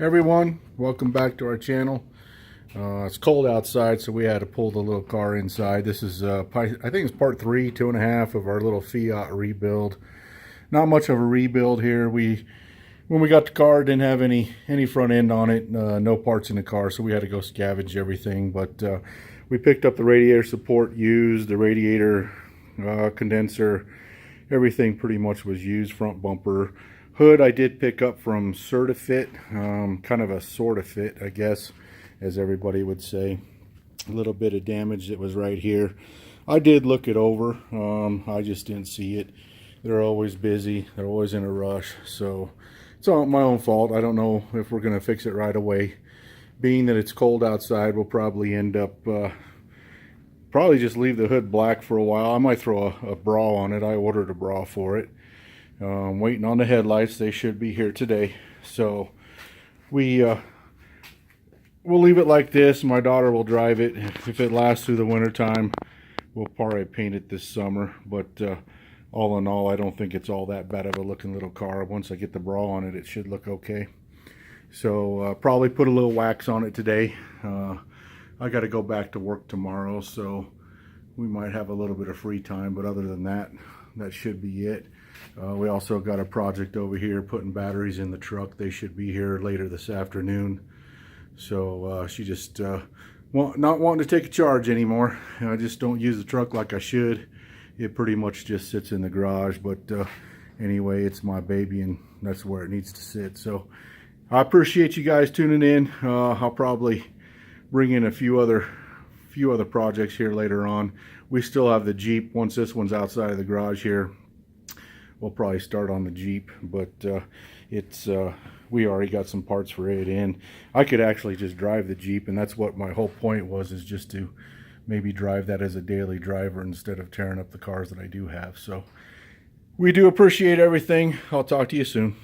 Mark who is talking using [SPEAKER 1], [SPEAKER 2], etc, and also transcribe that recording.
[SPEAKER 1] Everyone, welcome back to our channel. It's cold outside, so we had to pull the little car inside. This is I think it's part 3, 2.5 of our little Fiat rebuild. Not much of a rebuild here. When we got the car, it didn't have any front end on it, no parts in the car, so we had to go scavenge everything. But we picked up the radiator support used, the radiator condenser, everything pretty much was used. Front bumper. Hood I did pick up from Certifit, kind of a sort of fit, I guess, as everybody would say. A little bit of damage that was right here. I did look it over. I just didn't see it. They're always busy. They're always in a rush. So it's all my own fault. I don't know if we're going to fix it right away. Being that it's cold outside, we'll probably end up, probably just leave the hood black for a while. I might throw a bra on it. I ordered a bra for it. Waiting on the headlights. They should be here today. So we'll leave it like this. My daughter will drive it. If it lasts through the winter time, we'll probably paint it this summer. But all in all, I don't think it's all that bad of a looking little car. Once I get the bra on it, it should look okay. So probably put a little wax on it today. I got to go back to work tomorrow, so we might have a little bit of free time. But other than that, that should be it. We also got a project over here putting batteries in the truck. They should be here later this afternoon. So she just not wanting to take a charge anymore. I just don't use the truck like I should. It pretty much just sits in the garage. But anyway, it's my baby and that's where it needs to sit. So I appreciate you guys tuning in. I'll probably bring in a few other projects here later on. We still have the Jeep. Once this one's outside of the garage here, we'll probably start on the Jeep. But we already got some parts for it in. I could actually just drive the Jeep, and that's what my whole point was, is just to maybe drive that as a daily driver instead of tearing up the cars that I do have. So we do appreciate everything. I'll talk to you soon.